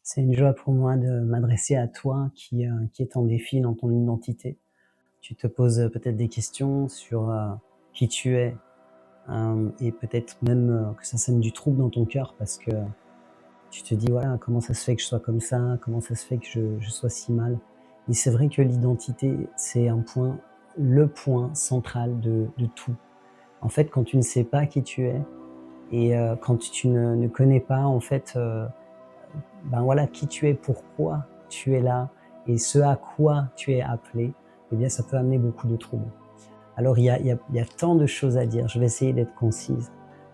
C'est une joie pour moi de m'adresser à toi qui est en défi dans ton identité. Tu te poses peut-être des questions sur qui tu es et peut-être même que ça sème du trouble dans ton cœur parce que tu te dis voilà comment ça se fait que je sois comme ça, comment ça se fait que je sois si mal. Et c'est vrai que l'identité c'est le point central de tout. En fait, quand tu ne sais pas qui tu es et quand tu ne connais pas en fait ben voilà, qui tu es, pourquoi tu es là et ce à quoi tu es appelé, eh bien, ça peut amener beaucoup de troubles. Alors, il y a tant de choses à dire. Je vais essayer d'être concise.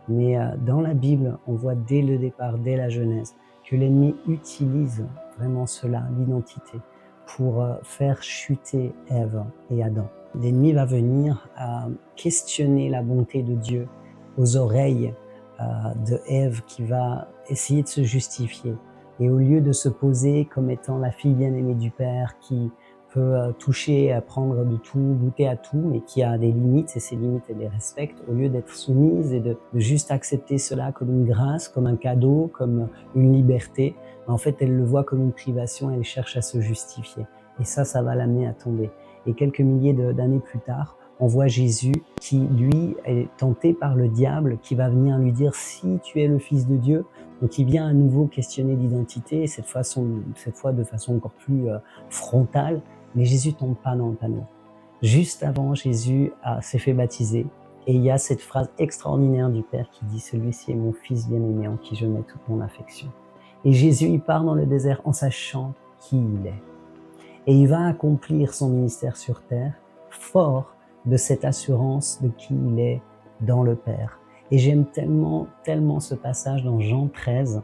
Mais dans la Bible, on voit dès le départ, dès la Genèse, que l'ennemi utilise vraiment cela, l'identité, pour faire chuter Ève et Adam. L'ennemi va venir questionner la bonté de Dieu aux oreilles de Ève qui va essayer de se justifier. Et au lieu de se poser comme étant la fille bien-aimée du Père qui peut toucher, prendre de tout, goûter à tout, mais qui a des limites et ces limites elle les respecte, au lieu d'être soumise et de juste accepter cela comme une grâce, comme un cadeau, comme une liberté, en fait elle le voit comme une privation, elle cherche à se justifier. Et ça va l'amener à tomber. Et quelques milliers d'années plus tard, on voit Jésus qui, lui, est tenté par le diable, qui va venir lui dire « si tu es le Fils de Dieu », donc il vient à nouveau questionner l'identité, cette fois de façon encore plus frontale, mais Jésus tombe pas dans le panneau. Juste avant, Jésus s'est fait baptiser et il y a cette phrase extraordinaire du Père qui dit « celui-ci est mon Fils bien-aimé en qui je mets toute mon affection ». Et Jésus, il part dans le désert en sachant qui il est. Et il va accomplir son ministère sur terre fort de cette assurance de qui il est dans le Père. Et j'aime tellement, tellement ce passage dans Jean 13,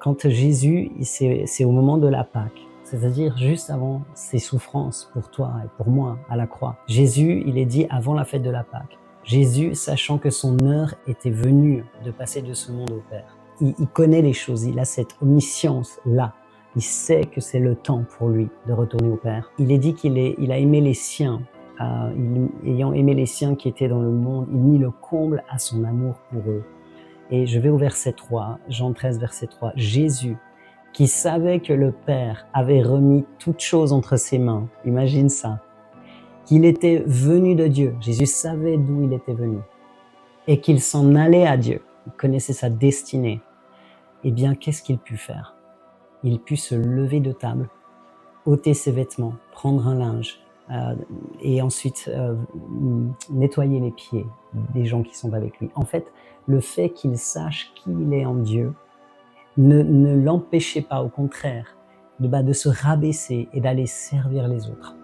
quand Jésus, c'est au moment de la Pâque, c'est-à-dire juste avant ses souffrances pour toi et pour moi à la croix. Jésus, il est dit avant la fête de la Pâque. Jésus, sachant que son heure était venue de passer de ce monde au Père. Il connaît les choses, il a cette omniscience-là. Il sait que c'est le temps pour lui de retourner au Père. Il est dit il a aimé les siens. Ayant aimé les siens qui étaient dans le monde, il mit le comble à son amour pour eux. Et je vais au verset 3, Jean 13, verset 3. Jésus, qui savait que le Père avait remis toutes choses entre ses mains, imagine ça, qu'il était venu de Dieu, Jésus savait d'où il était venu, et qu'il s'en allait à Dieu, il connaissait sa destinée, eh bien, qu'est-ce qu'il put faire? Il put se lever de table, ôter ses vêtements, prendre un linge, et ensuite nettoyer les pieds des gens qui sont avec lui. En fait, le fait qu'il sache qui il est en Dieu ne l'empêchait pas, au contraire, de se rabaisser et d'aller servir les autres.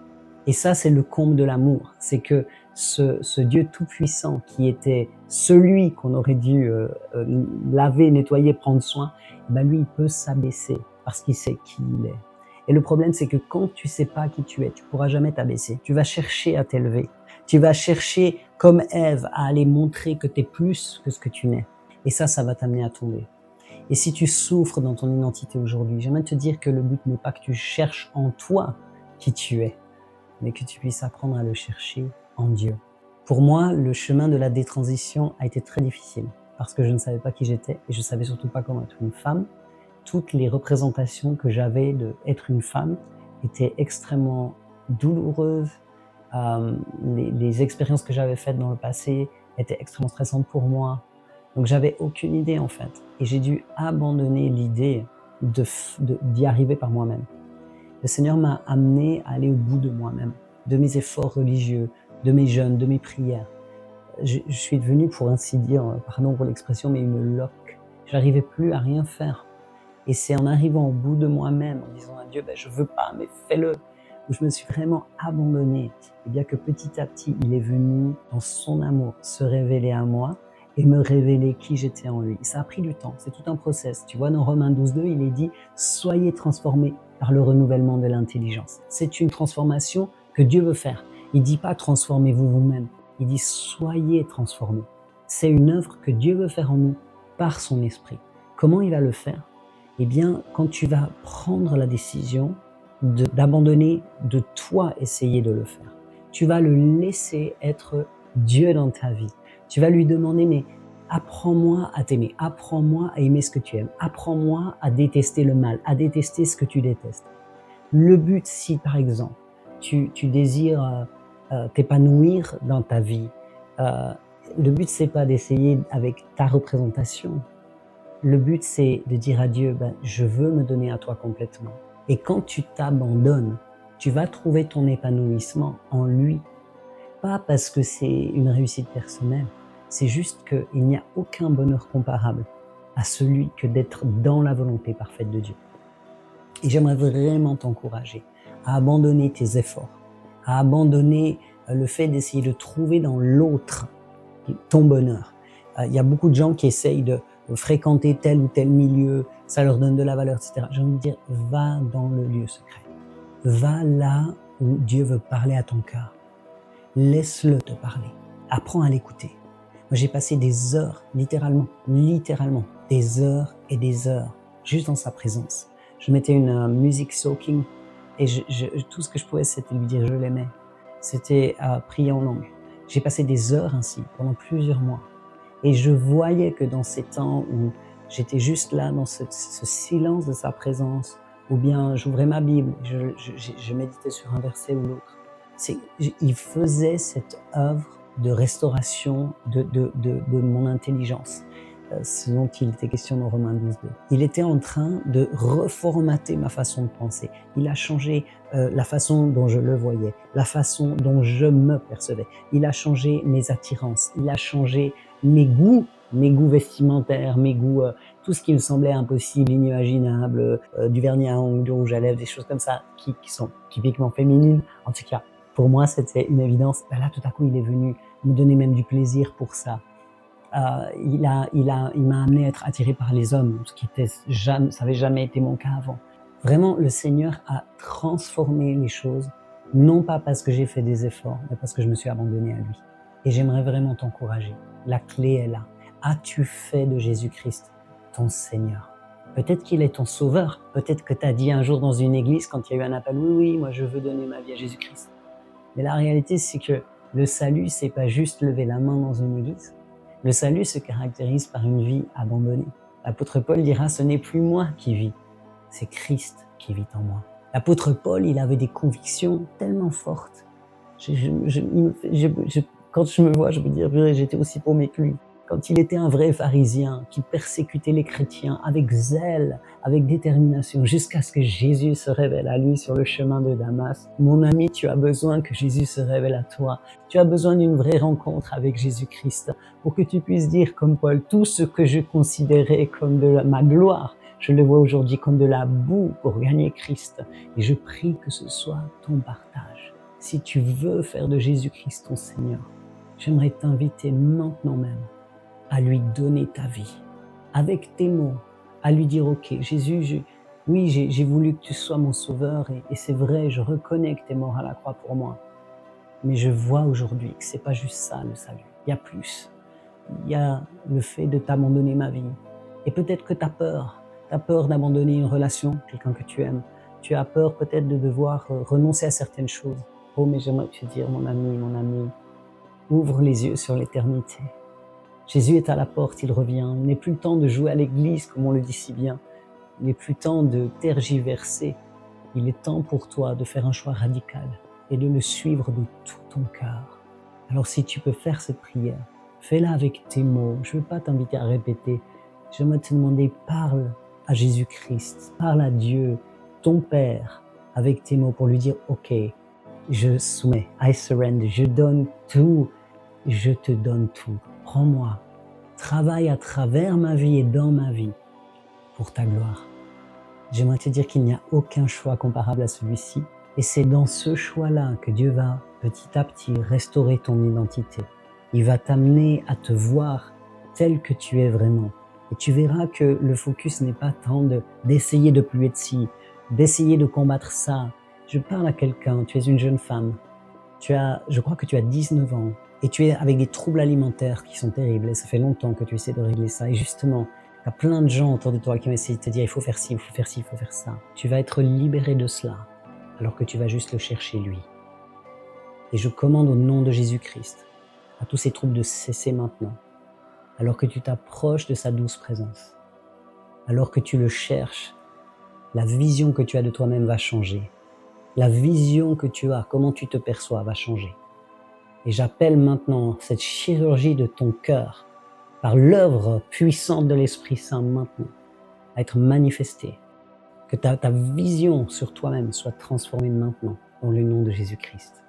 Et ça, c'est le comble de l'amour. C'est que ce Dieu tout-puissant qui était celui qu'on aurait dû laver, nettoyer, prendre soin, lui, il peut s'abaisser parce qu'il sait qui il est. Et le problème, c'est que quand tu sais pas qui tu es, tu pourras jamais t'abaisser. Tu vas chercher à t'élever. Tu vas chercher, comme Ève, à aller montrer que tu es plus que ce que tu n'es. Et ça va t'amener à tomber. Et si tu souffres dans ton identité aujourd'hui, j'aimerais te dire que le but n'est pas que tu cherches en toi qui tu es, mais que tu puisses apprendre à le chercher en Dieu. Pour moi, le chemin de la détransition a été très difficile, parce que je ne savais pas qui j'étais, et je ne savais surtout pas comment être une femme. Toutes les représentations que j'avais d'être une femme étaient extrêmement douloureuses. Les expériences que j'avais faites dans le passé étaient extrêmement stressantes pour moi. Donc j'avais aucune idée en fait. Et j'ai dû abandonner l'idée d'y arriver par moi-même. Le Seigneur m'a amené à aller au bout de moi-même, de mes efforts religieux, de mes jeûnes, de mes prières. Je suis devenu, pour ainsi dire, pardon pour l'expression, mais une loque. J'arrivais plus à rien faire. Et c'est en arrivant au bout de moi-même, en disant à Dieu, je veux pas, mais fais-le, où je me suis vraiment abandonné. Et bien que petit à petit, il est venu, dans son amour, se révéler à moi et me révéler qui j'étais en lui. Ça a pris du temps, c'est tout un process. Tu vois, dans Romains 12:2, il est dit « Soyez transformés par le renouvellement de l'intelligence ». C'est une transformation que Dieu veut faire. Il dit pas « transformez-vous vous-même », il dit « soyez transformés ». C'est une œuvre que Dieu veut faire en nous par son esprit. Comment il va le faire? Eh bien, quand tu vas prendre la décision d'abandonner, de toi essayer de le faire, tu vas le laisser être Dieu dans ta vie. Tu vas lui demander, mais Apprends-moi à t'aimer, apprends-moi à aimer ce que tu aimes, apprends-moi à détester le mal, à détester ce que tu détestes. Le but, si par exemple, tu désires t'épanouir dans ta vie, euh, le but, c'est pas d'essayer avec ta représentation. Le but, c'est de dire à Dieu, ben, je veux me donner à toi complètement. Et quand tu t'abandonnes, tu vas trouver ton épanouissement en lui. Pas parce que c'est une réussite personnelle, c'est juste qu'il n'y a aucun bonheur comparable à celui que d'être dans la volonté parfaite de Dieu. Et j'aimerais vraiment t'encourager à abandonner tes efforts, à abandonner le fait d'essayer de trouver dans l'autre ton bonheur. Il y a beaucoup de gens qui essayent de fréquenter tel ou tel milieu, ça leur donne de la valeur, etc. J'ai envie de dire, va dans le lieu secret. Va là où Dieu veut parler à ton cœur. Laisse-le te parler. Apprends à l'écouter. Moi, j'ai passé des heures, littéralement, des heures et des heures, juste dans sa présence. Je mettais une musique soaking et tout ce que je pouvais, c'était lui dire je l'aimais. C'était prier en langue. J'ai passé des heures ainsi pendant plusieurs mois. Et je voyais que dans ces temps où j'étais juste là, dans ce silence de sa présence, ou bien j'ouvrais ma Bible, je méditais sur un verset ou l'autre, il faisait cette œuvre de restauration de mon intelligence, ce dont il était question dans Romains 12:2. Il était en train de reformater ma façon de penser. Il a changé la façon dont je le voyais, la façon dont je me percevais. Il a changé mes attirances, il a changé mes goûts vestimentaires, mes goûts, tout ce qui me semblait impossible, inimaginable, du vernis à ongles, du rouge à lèvres, des choses comme ça qui sont typiquement féminines. En tout cas, pour moi, c'était une évidence. Ben là, tout à coup, il est venu me donner même du plaisir pour ça. Il m'a amené à être attiré par les hommes, ce qui ça n'avait jamais été mon cas avant. Vraiment, le Seigneur a transformé les choses, non pas parce que j'ai fait des efforts, mais parce que je me suis abandonné à lui. Et j'aimerais vraiment t'encourager. La clé est là. As-tu fait de Jésus-Christ ton Seigneur? Peut-être qu'il est ton sauveur. Peut-être que tu as dit un jour dans une église, quand il y a eu un appel, oui, moi je veux donner ma vie à Jésus-Christ. Mais la réalité, c'est que le salut, c'est pas juste lever la main dans une église. Le salut se caractérise par une vie abandonnée. L'apôtre Paul dira, ce n'est plus moi qui vis, c'est Christ qui vit en moi. L'apôtre Paul, il avait des convictions tellement fortes. Quand je me vois, je me dis, j'étais aussi paumé que lui. Quand il était un vrai pharisien qui persécutait les chrétiens avec zèle, avec détermination, jusqu'à ce que Jésus se révèle à lui sur le chemin de Damas. Mon ami, tu as besoin que Jésus se révèle à toi. Tu as besoin d'une vraie rencontre avec Jésus-Christ pour que tu puisses dire comme Paul, tout ce que je considérais comme de ma gloire, je le vois aujourd'hui comme de la boue pour gagner Christ. Et je prie que ce soit ton partage. Si tu veux faire de Jésus-Christ ton Seigneur, j'aimerais t'inviter maintenant même à lui donner ta vie, avec tes mots, à lui dire, ok, Jésus, j'ai voulu que tu sois mon sauveur, et c'est vrai, je reconnais que tu es mort à la croix pour moi, mais je vois aujourd'hui que c'est pas juste ça le salut, il y a plus, il y a le fait de t'abandonner ma vie, et peut-être que tu as peur d'abandonner une relation, quelqu'un que tu aimes, tu as peur peut-être de devoir renoncer à certaines choses. Oh, mais j'aimerais te dire, mon ami, ouvre les yeux sur l'éternité. Jésus est à la porte, il revient. Il n'est plus le temps de jouer à l'église, comme on le dit si bien. Il n'est plus temps de tergiverser. Il est temps pour toi de faire un choix radical et de le suivre de tout ton cœur. Alors si tu peux faire cette prière, fais-la avec tes mots. Je ne veux pas t'inviter à répéter. J'aimerais te demander, parle à Jésus-Christ, parle à Dieu, ton Père, avec tes mots pour lui dire, ok, je soumets, I surrender, je donne tout, je te donne tout. Prends-moi, travaille à travers ma vie et dans ma vie pour ta gloire. J'aimerais te dire qu'il n'y a aucun choix comparable à celui-ci, et c'est dans ce choix-là que Dieu va petit à petit restaurer ton identité. Il va t'amener à te voir tel que tu es vraiment. Et tu verras que le focus n'est pas tant d'essayer de plus être ci, d'essayer de combattre ça. Je parle à quelqu'un, tu es une jeune femme, je crois que tu as 19 ans, et tu es avec des troubles alimentaires qui sont terribles, et ça fait longtemps que tu essaies de régler ça, et justement, il y a plein de gens autour de toi qui ont essayé de te dire, il faut faire ci, il faut faire ci, il faut faire ça. Tu vas être libéré de cela, alors que tu vas juste le chercher lui. Et je commande au nom de Jésus-Christ à tous ces troubles de cesser maintenant. alors que tu t'approches de sa douce présence, alors que tu le cherches, la vision que tu as de toi-même va changer. La vision que tu as, comment tu te perçois, va changer. Et j'appelle maintenant cette chirurgie de ton cœur, par l'œuvre puissante de l'Esprit Saint maintenant, à être manifestée. Que ta vision sur toi-même soit transformée maintenant, dans le nom de Jésus-Christ.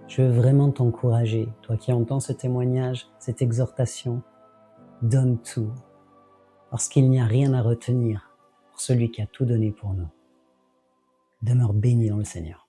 Je veux vraiment t'encourager, toi qui entends ce témoignage, cette exhortation, donne tout, parce qu'il n'y a rien à retenir pour celui qui a tout donné pour nous. Demeure béni dans le Seigneur.